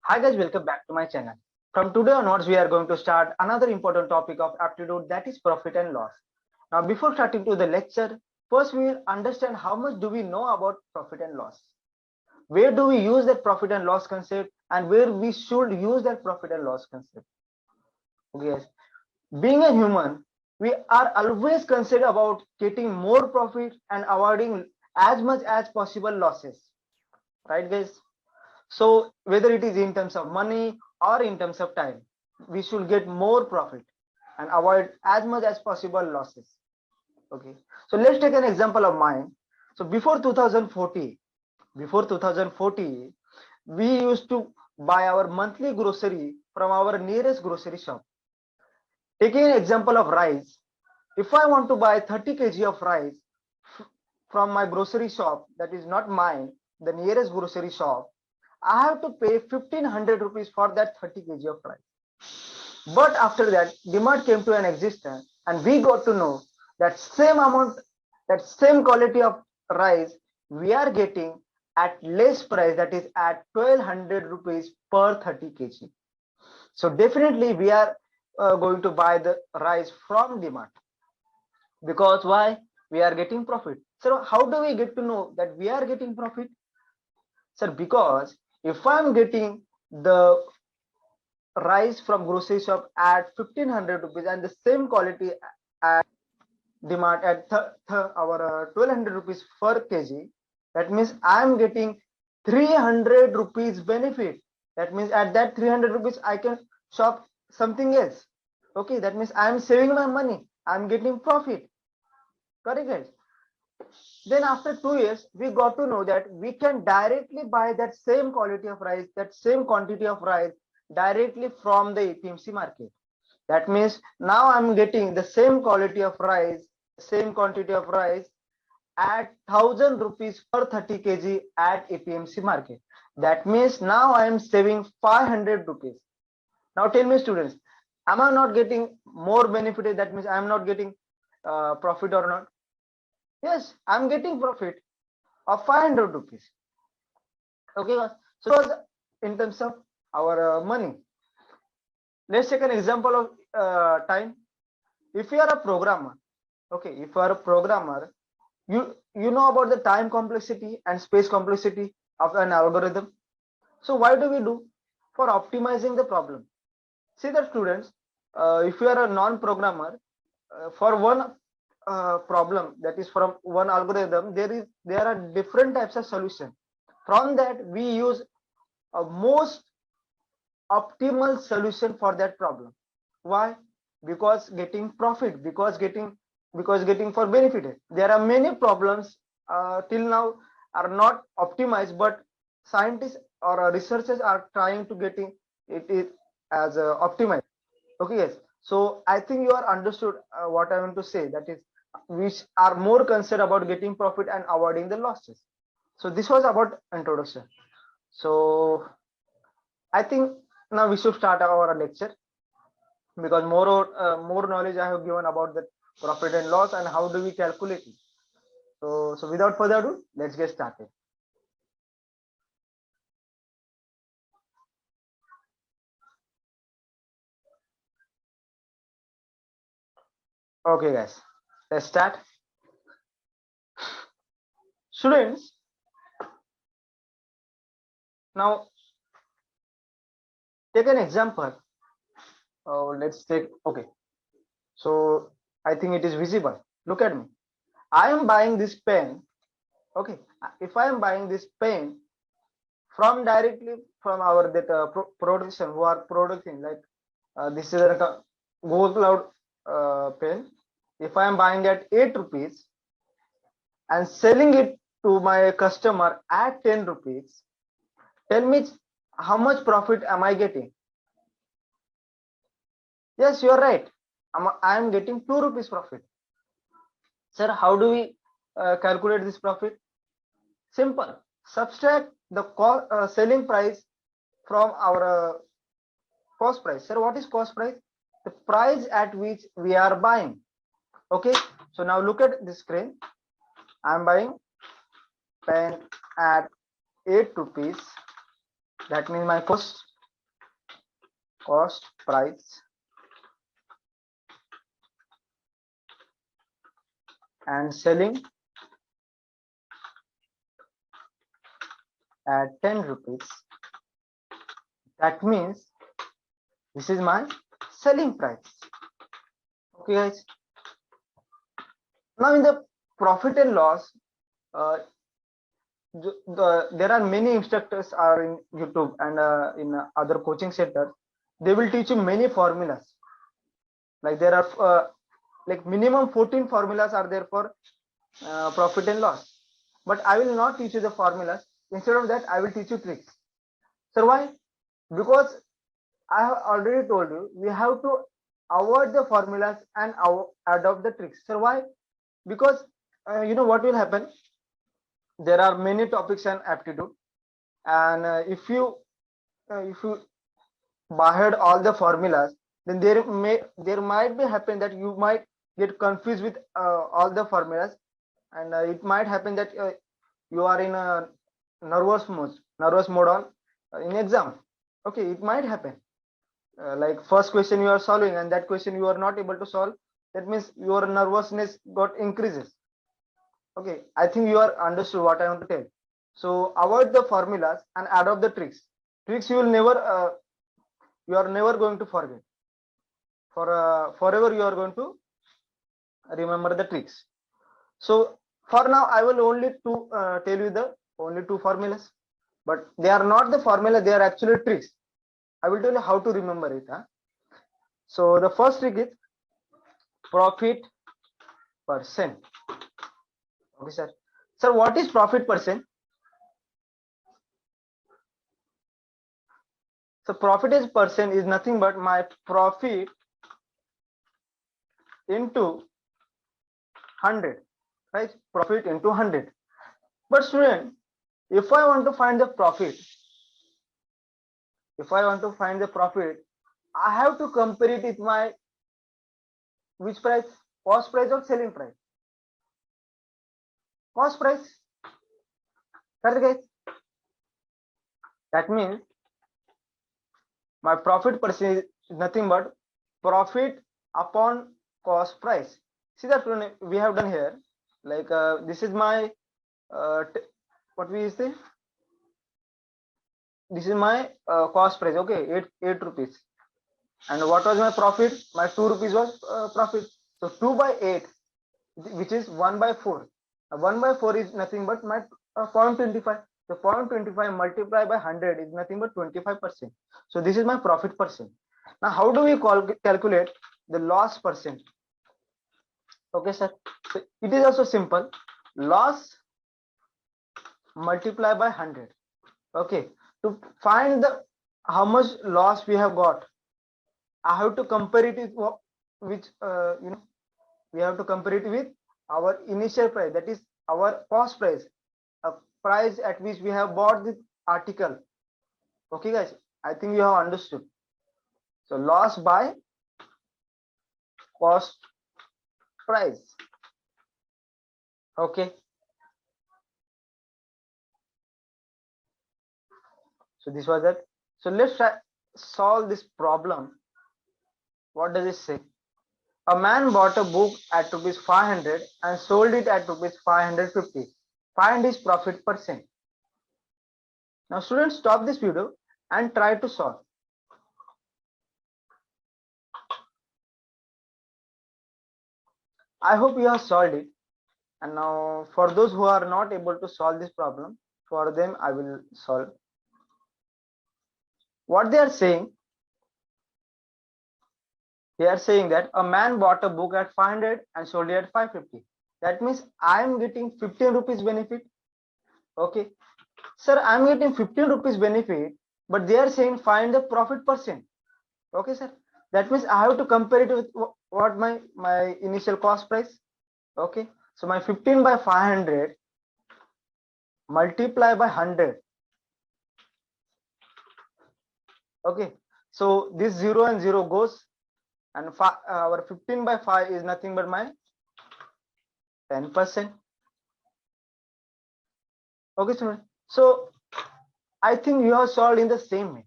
Hi guys, welcome back to my channel. From today onwards, we are going to start another important topic of aptitude, that is profit and loss. Now, before starting to the lecture, first we will understand how much do we know about profit and loss. Where do we use that profit and loss concept, and where we should use that profit and loss concept. Okay, guys. Being a human, we are always concerned about getting more profit and avoiding as much as possible losses. Right, guys? So whether it is in terms of money or in terms of time, we should get more profit and avoid as much as possible losses. Okay, so let's take an example of mine. So before 2040, we used to buy our monthly grocery from our nearest grocery shop. Taking an example of rice, if I want to buy 30 kg of rice from my grocery shop, that is not mine, the nearest grocery shop, I have to pay 1500 rupees for that 30 kg of rice. But after that, demand came to an existence, and we got to know that same amount, that same quality of rice we are getting at less price, that is at 1200 rupees per 30 kg. So definitely we are going to buy the rice from demand, because why? We are getting profit. So how do we get to know that we are getting profit? Sir, because if I'm getting the rice from grocery shop at 1500 rupees and the same quality at demand at our 1200 rupees per kg, that means I'm getting 300 rupees benefit. That means at that 300 rupees I can shop something else. Okay, that means I'm saving my money, I'm getting profit. Correct, guys? Then after 2 years, we got to know that we can directly buy that same quality of rice, that same quantity of rice directly from the APMC market. That means now I'm getting the same quality of rice, same quantity of rice at 1000 rupees per 30 kg at APMC market. That means now I am saving 500 rupees. Now tell me, students, am I not getting more benefit? That means I am not getting profit or not? Yes, I'm getting profit of 500 rupees. Okay, so in terms of our money, let's take an example of time. If you are a programmer, okay, if you are a programmer, you know about the time complexity and space complexity of an algorithm. So why do we do? For optimizing the problem. See that, students, if you are a non-programmer, for one problem, that is from one algorithm, there are different types of solution. From that we use a most optimal solution for that problem. Why? Because getting profit, because getting for benefit. There are many problems till now are not optimized, but scientists or researchers are trying to getting it as optimized. Okay, yes. So I think you are understood what I want to say, that is we are more concerned about getting profit and avoiding the losses. So this was about introduction. So I think now we should start our lecture, because more knowledge I have given about the profit and loss and how do we calculate it. So without further ado, let's get started. Okay, guys, let's start. Students, now take an example. Let's take, okay, so I think it is visible. Look at me. I am buying this pen. Okay, if I am buying this pen from directly from our that production who are producing, like this is a gold cloud pen. If I am buying at 8 rupees and selling it to my customer at 10 rupees, tell me how much profit am I getting? Yes, you are right. I am getting 2 rupees profit. Sir, how do we calculate this profit? Simple. Subtract the selling price from our cost price. Sir, what is cost price? The price at which we are buying. Okay, so now look at the screen. I am buying pen at 8 rupees. That means my cost cost price and selling at 10 rupees. That means this is my selling price. Okay guys, now in the profit and loss, there are many instructors are in YouTube and in other coaching centers. They will teach you many formulas. Like there are like minimum 14 formulas are there for profit and loss. But I will not teach you the formulas. Instead of that, I will teach you tricks. So why? Because I have already told you we have to avoid the formulas and adopt the tricks. So why? Because you know what will happen? There are many topics and aptitude, and if you by heard all the formulas, then there might be happen that you might get confused with all the formulas, and it might happen that you are in a nervous mode on in exam. Okay, it might happen. Like first question you are solving and that question you are not able to solve, that means your nervousness got increases. Okay, I think you are understood what I want to tell. So avoid the formulas and adopt the tricks you will never you are never going to forget. For forever you are going to remember the tricks. So for now I will only tell you the only two formulas, but they are not the formula, they are actually tricks. I will tell you how to remember it. So the first trick is profit percent. Okay sir. Sir, what is profit percent? So profit is percent is nothing but my profit into 100, right? Profit into 100. But student, if I want to find the profit, I have to compare it with my which price? Cost price or selling price? Cost price. Correct guys? That means my profit percent is nothing but profit upon cost price. See that we have done here. Like this is my what we say? This is my cost price. Okay, 8 rupees. And what was my profit? My 2 rupees was profit. So 2 by 8, which is 1 by 4. 1 by 4 is nothing but my 0.25. So 0.25 multiplied by 100 is nothing but 25%. So this is my profit percent. Now how do we calculate the loss percent? Okay sir, so it is also simple. Loss multiplied by 100. Okay, to find the how much loss we have got, I have to compare it with which we have to compare it with our initial price, that is our cost price, a price at which we have bought this article. Okay guys, I think you have understood. So loss by cost price. Okay, so this was that. So let's try solve this problem. What does it say? A man bought a book at rupees 500 and sold it at rupees 550. Find his profit percent. Now students, stop this video and try to solve. I hope you have solved it. And now for those who are not able to solve this problem, for them I will solve. What they are saying that a man bought a book at 500 and sold it at 550. That means I am getting 15 rupees benefit. Okay, sir, I am getting 15 rupees benefit, but they are saying find the profit percent. Okay sir, that means I have to compare it with what my initial cost price. Okay, so my 15 by 500 multiply by 100. Okay, so this 0 and 0 goes, and our 15 by 5 is nothing but my 10%. Okay student, so I think you have solved in the same way.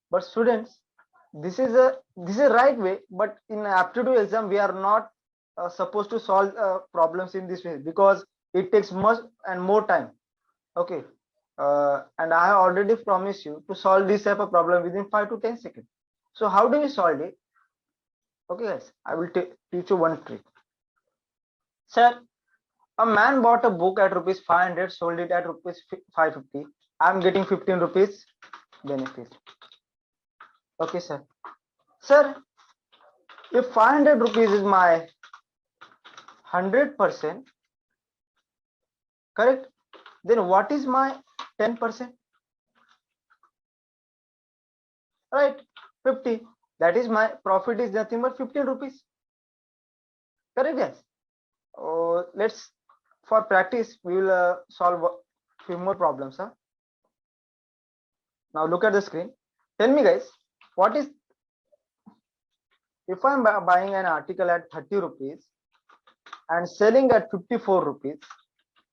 But students, this is right way, but in aptitude exam we are not supposed to solve problems in this way because it takes much and more time. Okay, and I have already promised you to solve this type of problem within 5 to 10 seconds. So how do we solve it? Okay guys, I will teach you one trick. Sir, a man bought a book at rupees 500, sold it at rupees 550. I am getting 15 rupees benefit. Okay sir. Sir, if 500 rupees is my 100%, correct? Then what is my 10%? Right, 50. That is my profit is nothing but 15 rupees. Correct guys? Let's, for practice, we will solve a few more problems. Huh? Now look at the screen. Tell me guys, what is, if I'm buying an article at 30 rupees and selling at 54 rupees,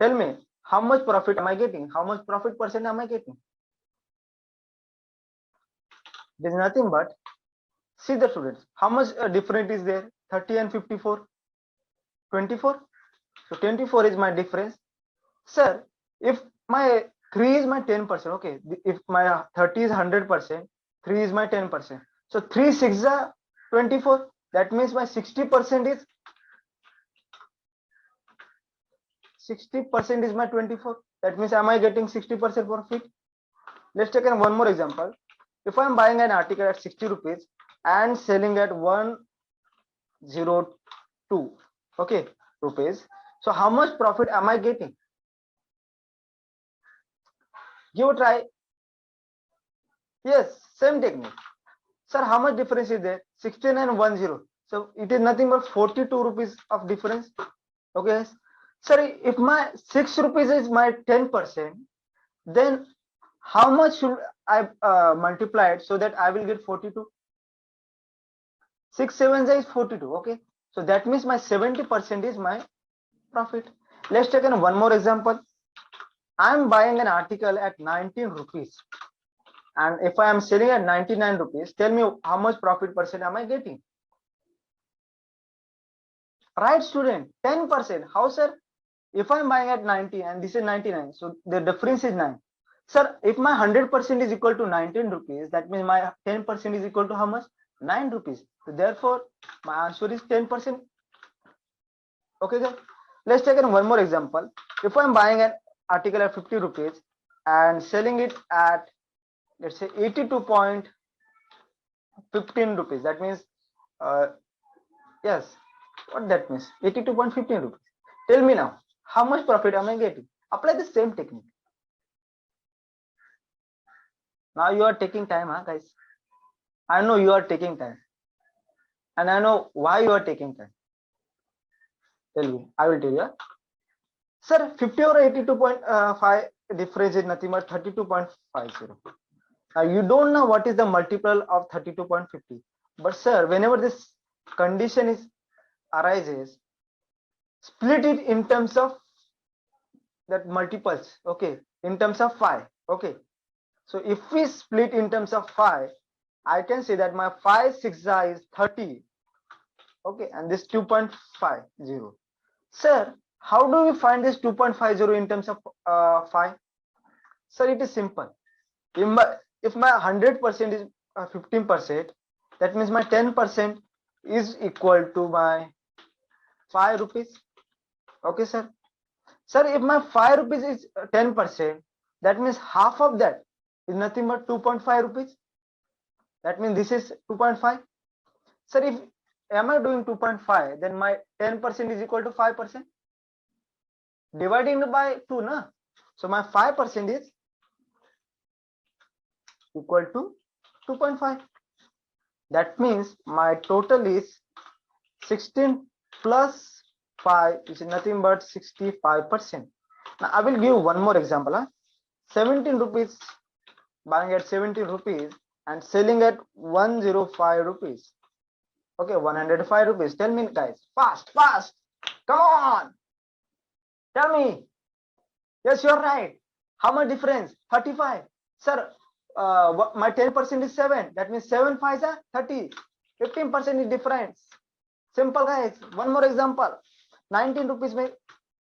tell me how much profit am I getting? How much profit percent am I getting? There's nothing but, see the students, how much difference is there? 30 and 54, 24. So 24 is my difference. Sir, if my 3 is my 10%, okay, if my 30 is 100%, 3 is my 10%. So 3 6 are 24. That means my 60% is 60% is my 24. That means am I getting 60% profit? Let's take one more example. If I'm buying an article at 60 rupees and selling at 102, okay, rupees. So how much profit am I getting? Give a try. Yes, same technique. Sir, how much difference is there? 16 and 10. So it is nothing but 42 rupees of difference. Okay. Sir, if my 6 rupees is my 10%, then how much should I multiply it so that I will get 42? 6 7 is 42. Okay. So that means my 70% is my profit. Let's take one more example. I'm buying an article at 19 rupees. And if I am selling at 99 rupees, tell me how much profit percent am I getting? Right, student, 10%. How, sir? If I'm buying at 90 and this is 99, so the difference is 9. Sir, if my 100% is equal to 19 rupees, that means my 10% is equal to how much? 9 rupees. So therefore, my answer is 10%. Okay, guys. Let's take one more example. If I'm buying an article at 50 rupees and selling it at, let's say, 82.15 rupees, that means, yes, what that means? 82.15 rupees. Tell me now, how much profit am I getting? Apply the same technique. Now you are taking time, huh, guys? I know you are taking time. And I know why you are taking time. Tell me, I will tell you. Sir, 50 or 82.5 difference is nothing but 32.50. Now you don't know what is the multiple of 32.50. But sir, whenever this condition is arises, split it in terms of that multiples, okay, in terms of 5, okay. So if we split in terms of 5, I can say that my 5 6 is 30, okay, and this 2.50. Sir, how do we find this 2.50 in terms of 5? Sir, it is simple. If my 100% is 15%, that means my 10% is equal to my 5 rupees. Okay, sir. Sir, if my 5 rupees is 10%, that means half of that is nothing but 2.5 rupees. That means this is 2.5. Sir, if am I doing 2.5, then my 10% is equal to 5%. Dividing by 2, na? So my 5% is equal to 2.5. That means my total is 16 plus 5 is nothing but 65%. Now I will give one more example. Huh? 17 rupees, buying at 17 rupees and selling at 105 rupees. Okay, 105 rupees. Tell me guys, fast. Come on. Tell me. Yes, you're right. How much difference? 35. Sir, my 10% is 7. That means 7 5 are 30. 15% is difference. Simple guys. One more example. 19 rupees may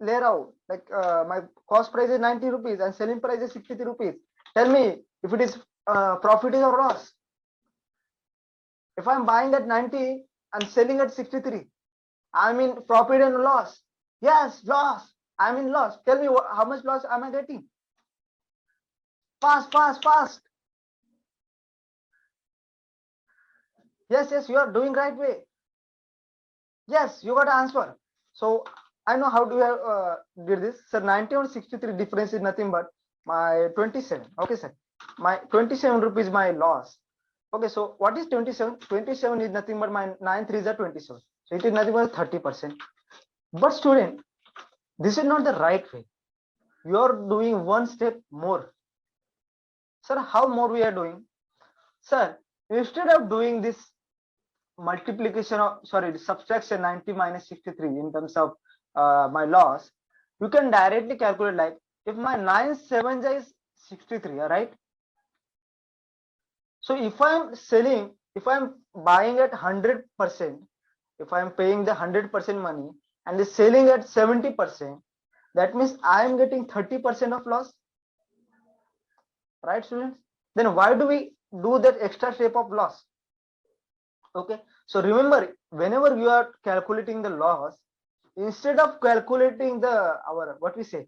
lay out. Like my cost price is 90 rupees and selling price is 63 rupees. Tell me if it is profit or loss. If I'm buying at 90 and selling at 63, I'm in profit and loss. Yes, loss. I'm in loss. Tell me how much loss am I getting? Fast, fast, fast. Yes, yes, you are doing right way. Yes, you got an answer. So I know how do you did this. Sir, 90 or 63 difference is nothing but my 27. Okay, sir. My 27 rupees my loss. Okay, so what is 27? 27 is nothing but my 9 3s are 27. So it is nothing but 30%. But student, this is not the right way. You are doing one step more. Sir, how more we are doing? Sir, instead of doing this multiplication of subtraction 90 minus 63 in terms of my loss, you can directly calculate like if my 9 7 is 63, right? So if I'm selling, if I'm buying at 100%, if I'm paying the 100% money and is selling at 70%, that means I am getting 30% of loss, right students? Then why do we do that extra step of loss? Okay, so remember, whenever you are calculating the loss, instead of calculating the what we say,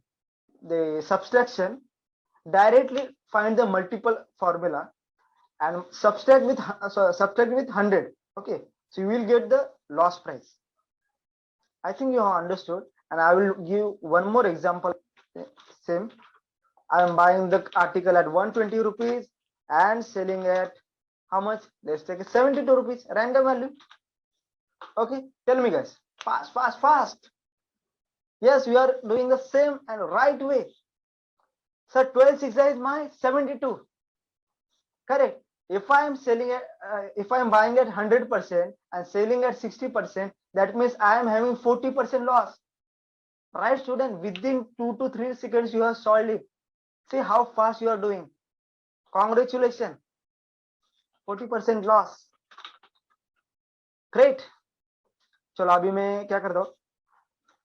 the subtraction, directly find the multiple formula and subtract with 100. Okay, so you will get the loss price. I think you have understood, and I will give one more example. Same, I am buying the article at 120 rupees and selling at how much? Let's take 72 rupees, random value. Okay, tell me guys, fast, fast, fast. Yes, we are doing the same and right way. So 12 6 is my 72. Correct. If I am selling at, if I am buying at 100% and selling at 60%, that means I am having 40% loss. Right, student? Within 2 to 3 seconds, you have solved it. See how fast you are doing. Congratulations. 40% loss. Great. चलो अभी मैं क्या करता हूँ,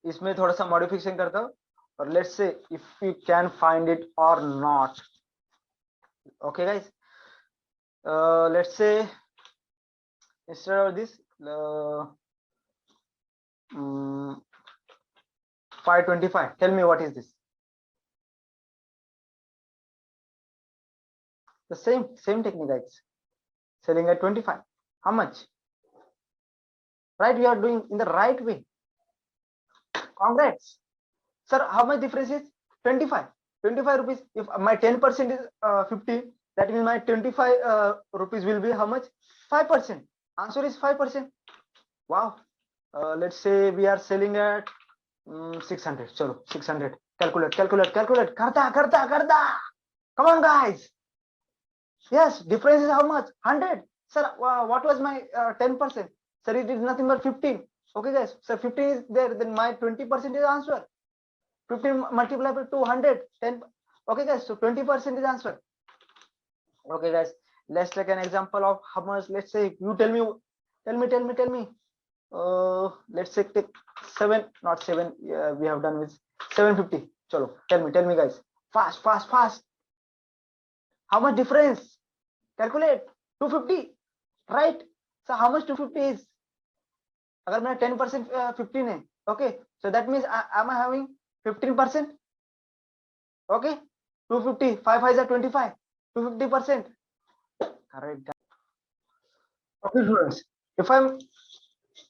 इसमें थोड़ा सा modification करता हूँ और let's say if you can find it और not. Okay guys, let's say instead of this 525, tell me what is this? The same technique guys, selling at 25. How much? Right, we are doing in the right way. Congrats sir. How much difference is 25 rupees? If my 10% is 50, that means my 25 rupees will be how much? 5%. Answer is 5%. Wow. Let's say we are selling at 600. Chalo 600. Calculate. Karta. Come on guys. Yes, difference is how much? 100. Sir, what was my 10%? Sir, it is nothing but 15. Okay guys, so 15 is there, then my 20% is answer. 15 multiplied by 200, 10. Okay guys, so 20% is answer. Okay guys, let's take an example of how much. Let's say you tell me. Let's say take 7, not 7. We have done with 750. Chalo, tell me guys. Fast. How much difference? Calculate. 250, right? So how much 250 is? अगर मेरा 10% 15 है, okay, so that means am I having 15%? Okay, 250, 5 5 are 25, 250%. Correct. Okay students, if I'm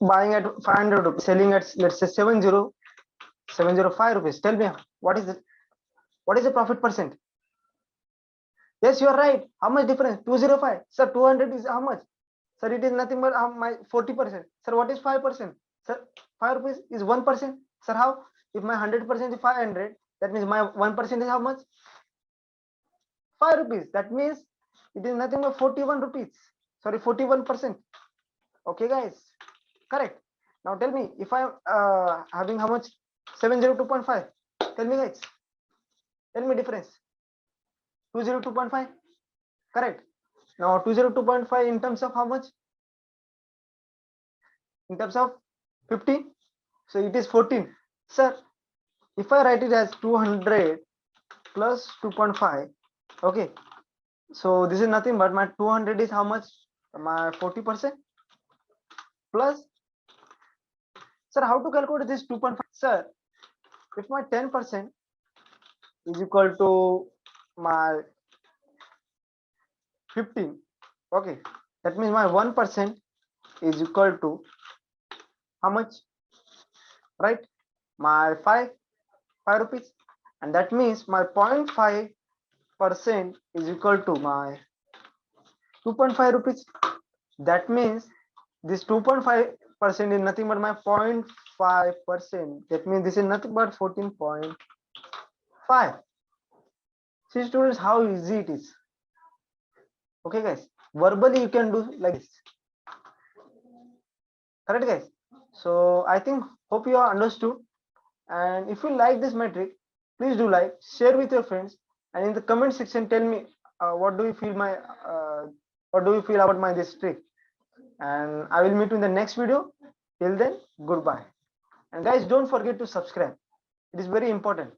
buying at 500 rupees, selling at let's say 705 rupees, tell me what is the profit percent? Yes, you are right. How much difference? 205. Sir, 200 is how much? Sir, it is nothing but my 40%. Sir, what is 5%? Sir, 5 rupees is 1%. Sir, how? If my 100% is 500, that means my 1% is how much? 5 rupees. That means it is nothing but 41 rupees. Sorry, 41%. Okay, guys. Correct. Now tell me if I am having how much? 702.5. Tell me, guys. Tell me difference. 202.5. correct? Now 202.5 in terms of how much? In terms of 50, so it is 14. Sir, if I write it as 200 plus 2.5, okay, so this is nothing but my 200 is how much? My 40% plus. Sir, how to calculate this 2.5? Sir, if my 10% is equal to my 15, okay, that means my 1% is equal to how much? Right? My 5 rupees, and that means my 0.5% is equal to my 2.5 rupees. That means this 2.5% is nothing but my 0.5%. That means this is nothing but 14.5. See students, how easy it is. Okay guys, verbally you can do like this, correct guys? So I think, hope you are understood, and if you like this metric, please do like, share with your friends, and in the comment section tell me what do you feel my what do you feel about my this trick. And I will meet you in the next video. Till then, goodbye. And guys, don't forget to subscribe, it is very important.